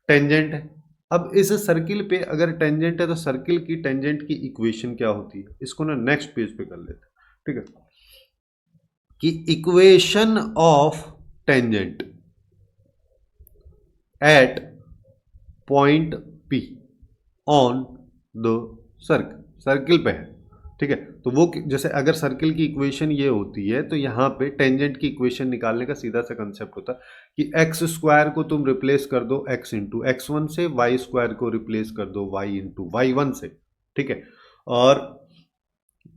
टेंजेंट है। अब इस सर्किल पे अगर टेंजेंट है तो सर्किल की टेंजेंट की इक्वेशन क्या होती है, इसको ना नेक्स्ट पेज पे कर लेते हैं। ठीक है, कि equation of tangent at point P on the circle पे है। ठीक है, तो वो जैसे अगर सर्किल की इक्वेशन ये होती है तो यहाँ पे टेंजेंट की इक्वेशन निकालने का सीधा सा कंसेप्ट होता है कि एक्स स्क्वायर को तुम रिप्लेस कर दो एक्स इंटू एक्स वन से, वाई स्क्वायर को रिप्लेस कर दो वाई इंटू वाई वन से। ठीक है, और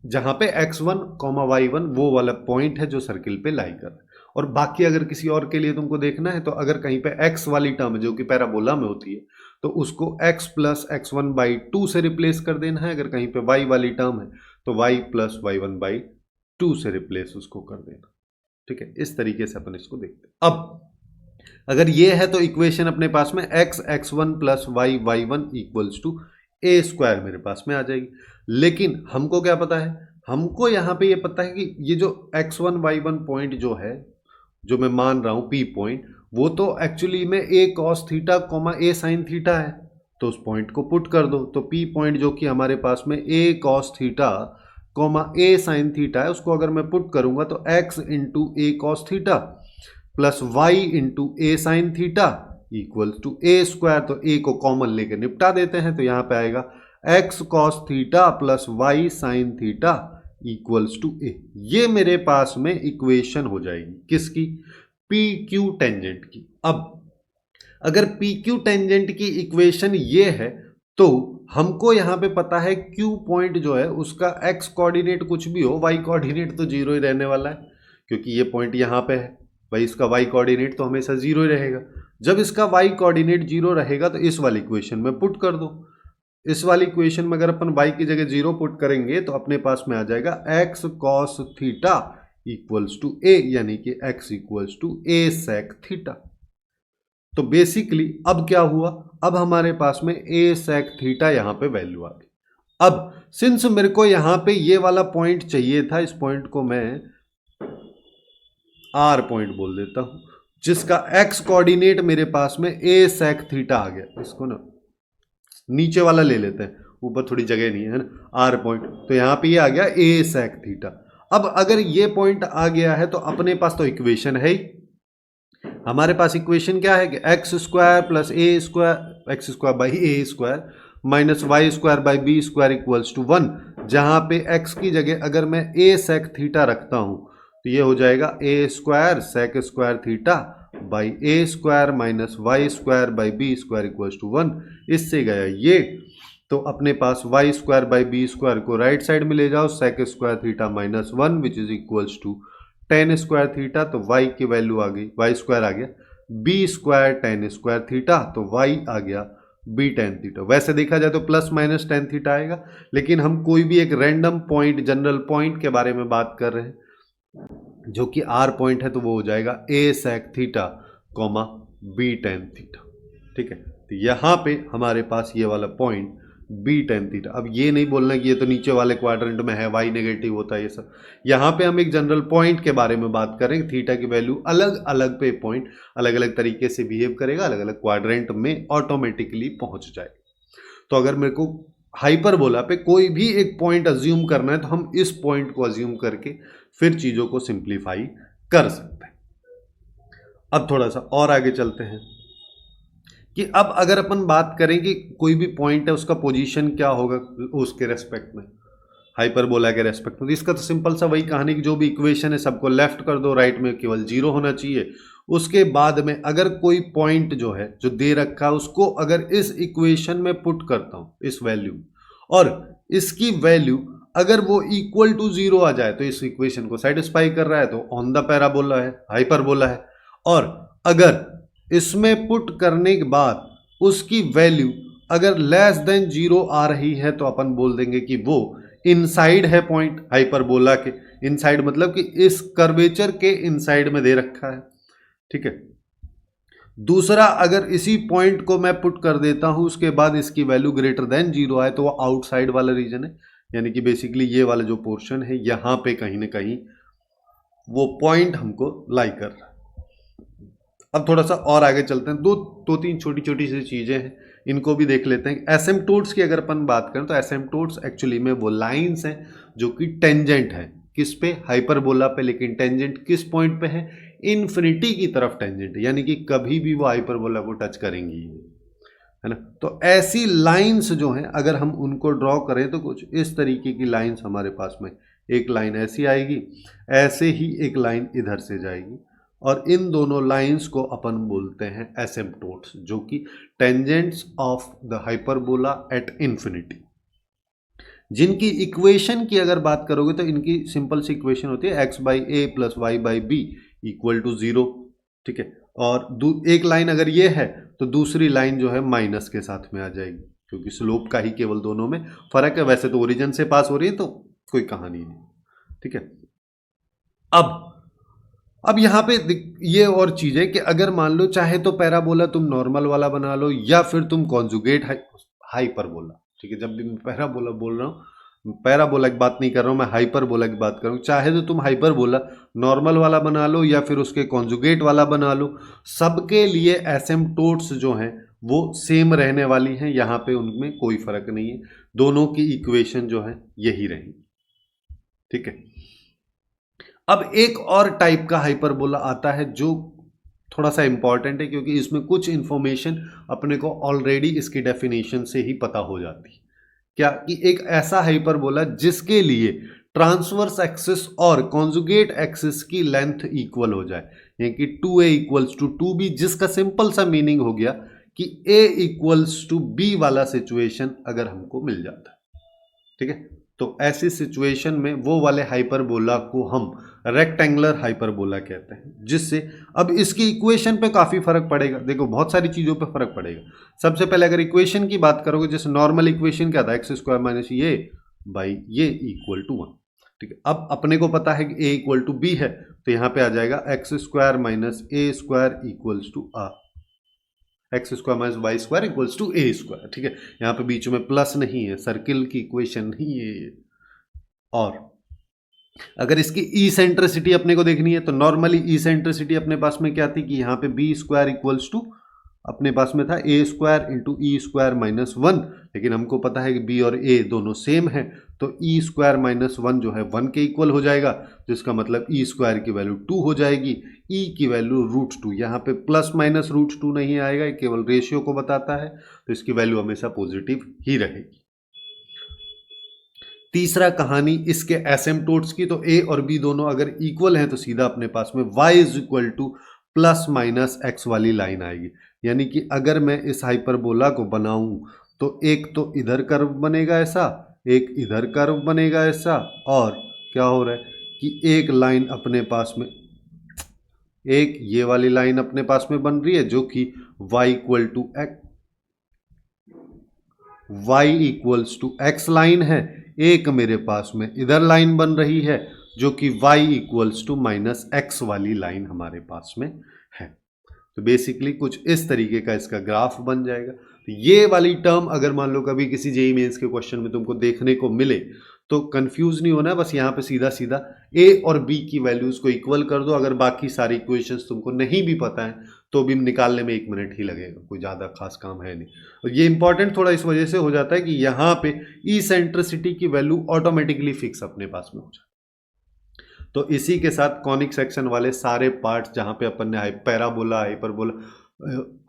जहाँ पे x one comma y one वो वाला पॉइंट है जो सर्किल पे लाई कर रहा है। और बाकी अगर किसी और के लिए तुमको देखना है तो अगर कहीं पे एक्स वाली टर्म जो कि पैराबोला में होती है तो उसको x plus x one by two से रिप्लेस कर देना है। अगर कहीं पे y वाली टर्म है तो y plus y one by two से रिप्लेस उसको कर देना। ठीक है, इस तरीके से अपन इसको देखते हैं। अब अगर ये है तो इक्वेशन अपने पास में x x one plus y y one equals to a square मेरे पास में आ जाएगी। लेकिन हमको क्या पता है, हमको यहाँ पे ये पता है कि ये जो x one y one point जो है, जो मैं मान रहा हूँ पी पॉइंट, वो तो एक्चुअली में a cos theta comma a sine theta है, तो उस पॉइंट को पुट कर दो। तो पी पॉइंट जो कि हमारे पास में a cos theta comma a sine theta है, उसको अगर मैं पुट करूंगा तो x into a cos theta plus y into a sine theta equal to a square. तो ए को कॉमन लेकर निपटा देते हैं, तो यहां पे आएगा x cos theta plus Y sine theta equals to A. ये मेरे पास में इक्वेशन हो जाएगी किसकी, पी क्यू टेंजेंट की। अब अगर पी क्यू टेंजेंट की इक्वेशन ये है तो हमको यहां पे पता है क्यू पॉइंट जो है उसका एक्स कोऑर्डिनेट कुछ भी हो, वाई कोऑर्डिनेट तो जीरो ही रहने वाला है, क्योंकि ये पॉइंट यहां पे है भाई, इसका वाई कोऑर्डिनेट तो हमेशा जीरो ही रहेगा। जब इसका वाई कोऑर्डिनेट जीरो रहेगा तो इस वाली इक्वेशन में पुट कर दो। इस वाली इक्वेशन में अगर अपन y की जगह जीरो पुट करेंगे तो अपने पास में आ जाएगा x cos theta equals to a, यानी कि x equals to a sec theta. तो बेसिकली अब क्या हुआ, अब हमारे पास में a sec थीटा यहां पे वैल्यू आ गई। अब सिंस मेरे को यहां पे ये वाला पॉइंट चाहिए था, इस पॉइंट को मैं r पॉइंट बोल देता हूं, जिसका x कोऑर्डिनेट मेरे पास में a sec थीटा आ गया। इसको ना नीचे वाला ले लेते हैं, ऊपर थोड़ी जगह नहीं है ना, आर पॉइंट, तो यहां पे ये आ गया ए सेक थीटा। अब अगर ये पॉइंट आ गया है तो अपने पास तो इक्वेशन है ही, हमारे पास इक्वेशन क्या है कि x square plus A square, x square by A square minus Y square by B square equals to 1, जहां पे एक्स की जगह अगर मैं ए सेक थीटा रखता हूं तो ये हो जाएगा A square sec square theta by A square minus Y square by B square equals to 1। इससे गया ये, तो अपने पास Y square by B square को राइट साइड में ले जाओ, sec square theta minus 1 which is equals to tan square theta, तो वाई की वैल्यू आ गई, वाई स्क्वायर आ गया B square tan square theta, तो वाई आ गया बी टेन थीटा। वैसे देखा जाए तो प्लस माइनस टेन थीटा आएगा, लेकिन हम कोई भी एक रैंडम पॉइंट, जनरल पॉइंट के बारे में बात कर रहे हैं जो कि आर पॉइंट है, तो वो हो जाएगा A sec theta comma B tan theta. ठीक है, तो यहां पे हमारे पास ये वाला पॉइंट बी टेन थीटा। अब ये नहीं बोलना कि ये तो नीचे वाले क्वाड्रेंट में है, वाई नेगेटिव होता है ये सब, यहाँ पे हम एक जनरल पॉइंट के बारे में बात करें। थीटा की वैल्यू अलग अलग पे पॉइंट अलग अलग तरीके से बिहेव करेगा, अलग अलग क्वाड्रेंट में ऑटोमेटिकली पहुंच जाएगा। तो अगर मेरे को हाइपरबोला पे कोई भी एक पॉइंट अज्यूम करना है तो हम इस पॉइंट को अज्यूम करके फिर चीजों को सिंप्लीफाई कर सकते हैं। अब थोड़ा सा और आगे चलते हैं कि अब अगर अपन बात करें कि कोई भी पॉइंट है उसका पोजीशन क्या होगा उसके रेस्पेक्ट में, हाइपरबोला के रेस्पेक्ट में, तो इसका तो सिंपल सा वही कहानी कि जो भी इक्वेशन है सबको लेफ्ट कर दो, राइट में केवल जीरो होना चाहिए। उसके बाद में अगर कोई पॉइंट जो है जो दे रखा है उसको अगर इस इक्वेशन में पुट करता हूं, इस वैल्यू, और इसकी वैल्यू अगर वो इक्वल टू जीरो आ जाए तो इस इक्वेशन को सेटिस्फाई कर रहा है, तो ऑन द पैराबोला है, हाइपरबोला है। और अगर इसमें पुट करने के बाद उसकी वैल्यू अगर लेस देन जीरो आ रही है तो अपन बोल देंगे कि वो इनसाइड है पॉइंट हाइपरबोला के। इनसाइड मतलब कि इस कर्वेचर के इनसाइड में दे रखा है। ठीक है, दूसरा अगर इसी पॉइंट को मैं पुट कर देता हूं उसके बाद इसकी वैल्यू ग्रेटर देन जीरो आए तो वो आउटसाइड वाला रीजन है, यानी कि बेसिकली ये वाला जो पोर्शन है यहां पे कहीं ना कहीं वो पॉइंट हमको लाई कर रहा है। अब थोड़ा सा और आगे चलते हैं, दो तीन छोटी छोटी सी चीजें हैं, इनको भी देख लेते हैं। एसिम्पटोट्स की अगर अपन बात करें तो एसिम्पटोट्स एक्चुअली में वो लाइंस हैं जो कि टेंजेंट है किस पे, हाइपरबोला पे, लेकिन टेंजेंट किस पॉइंट पे है, इन्फिनिटी की तरफ टेंजेंट है, यानी कि कभी भी वो हाइपरबोला को टच करेंगी, है ना। तो ऐसी लाइंस जो हैं अगर हम उनको ड्रॉ करें तो कुछ इस तरीके की लाइंस हमारे पास में, एक लाइन ऐसी आएगी, ऐसे ही एक लाइन इधर से जाएगी, और इन दोनों लाइंस को अपन बोलते हैं एसिम्पटोट्स, जो कि tangents of the hyperbola at infinity. जिनकी इक्वेशन की अगर बात करोगे तो इनकी सिंपल सी इक्वेशन होती है x by a plus y by b equal to zero. ठीक है, और एक लाइन अगर ये है तो दूसरी लाइन जो है माइनस के साथ में आ जाएगी, क्योंकि स्लोप का ही केवल दोनों में फर्क है। वैसे तो ओरिजिन से पास हो रही है तो कोई कहानी नहीं। ठीक है, अब यहां पे ये और चीज है कि अगर मान लो चाहे तो पैराबोला तुम नॉर्मल वाला बना लो या फिर तुम कॉन्जुगेट हाइपरबोला। ठीक है, जब भी मैं पैराबोला बोल रहा हूं, पैराबोला की बात नहीं कर रहा हूं मैं, हाइपरबोला की बात कर रहा हूं। चाहे तो तुम हाइपरबोला नॉर्मल वाला बना लो या फिर उसके कॉन्जुगेट वाला बना लो, सबके लिए एसिम्पटोट्स जो हैं वो सेम रहने वाली हैं, यहाँ पे उनमें कोई फर्क नहीं है, दोनों की इक्वेशन जो है यही रहेगी। ठीक है। अब एक और टाइप का हाइपरबोला आता है जो थोड़ा सा इंपॉर्टेंट है, क्योंकि इसमें कुछ इंफॉर्मेशन अपने को ऑलरेडी इसकी डेफिनेशन से ही पता हो जाती है। क्या कि एक ऐसा हाइपरबोला जिसके लिए ट्रांसवर्स एक्सिस और कॉन्जुगेट एक्सिस की लेंथ इक्वल हो जाए, यानी कि 2a इक्वल्स टू 2b, जिसका सिंपल सा मीनिंग हो गया कि a इक्वल्स टू b वाला सिचुएशन अगर हमको मिल जाता है। ठीक है, तो ऐसी सिचुएशन में वो वाले हाइपरबोला को हम रेक्टेंगुलर हाइपरबोला कहते हैं, जिससे अब इसकी इक्वेशन पे काफ़ी फर्क पड़ेगा। देखो बहुत सारी चीज़ों पे फर्क पड़ेगा। सबसे पहले अगर इक्वेशन की बात करोगे, जैसे नॉर्मल इक्वेशन क्या था, एक्स स्क्वायर माइनस ये बाई ये इक्वल टू 1। ठीक है, अब अपने को पता है कि ए इक्वल टू बी है, तो यहाँ पे आ जाएगा x square minus a square equals to x square minus Y square equals to a square. ठीक है, यहाँ पे बीच में प्लस नहीं है, सर्किल की इक्वेशन नहीं है ये। और अगर इसकी इसेंट्रिसिटी अपने को देखनी है, तो नॉर्मली इसेंट्रिसिटी अपने पास में क्या थी कि यहाँ पे बी स्क्वायर इक्वल्स टू अपने पास में था ए square into e square minus 1, लेकिन हमको पता है कि बी और ए दोनों सेम है, तो ई स्क्वायर माइनस 1 जो है 1 के इक्वल हो जाएगा, जिसका मतलब ई स्क्वायर की वैल्यू 2 हो जाएगी, ई की वैल्यू √2। यहाँ पे प्लस माइनस √2 नहीं आएगा, ये केवल रेशियो को बताता है, तो इसकी वैल्यू हमेशा पॉजिटिव ही रहेगी। तीसरा कहानी इसके एसिम्पटोट्स की, तो ए और बी दोनों अगर इक्वल हैं तो सीधा अपने पास में y is equal two plus minus x वाली लाइन आएगी। यानी कि अगर मैं इस हाइपरबोला को बनाऊं तो एक तो इधर कर्व बनेगा ऐसा, एक इधर कर्व बनेगा ऐसा, और क्या हो रहा है कि एक लाइन अपने पास में, एक ये वाली लाइन अपने पास में बन रही है जो कि y equal to x line है, एक मेरे पास में इधर लाइन बन रही है जो कि y equals to minus x वाली लाइन हमारे पास में है। तो बेसिकली कुछ इस तरीके का इसका ग्राफ बन जाएगा। तो ये वाली टर्म अगर मान लो कभी किसी जेईई मेंस के क्वेश्चन में तुमको देखने को मिले तो कंफ्यूज नहीं होना है, बस यहाँ पे सीधा सीधा a और b की वैल्यूज को इक्वल कर दो। अगर बाकी सारी इक्वेशंस तुमको नहीं भी पता है तो भी निकालने में 1 मिनट ही लगेगा, कोई ज़्यादा खास काम है नहीं। और ये इंपॉर्टेंट थोड़ा इस वजह से हो जाता है कि यहाँ पे इसेंट्रिसिटी की वैल्यू ऑटोमेटिकली फिक्स अपने पास में हो जाए। तो इसी के साथ कॉनिक सेक्शन वाले सारे पार्ट्स जहाँ पे अपन ने पैराबोला, हाइपरबोला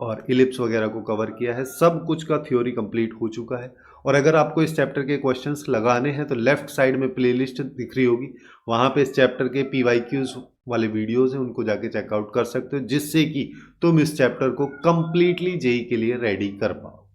और इलिप्स वगैरह को कवर किया है, सब कुछ का थ्योरी कंप्लीट हो चुका है। और अगर आपको इस चैप्टर के क्वेश्चंस लगाने हैं तो लेफ्ट साइड में प्लेलिस्ट दिख रही होगी, वहाँ पे इस चैप्टर के PYQs वाले वीडियोस हैं, उनको जाके चेकआउट कर सकते हो, जिससे कि तुम इस चैप्टर को कंप्लीटली जेईई के लिए रेडी कर पाओ।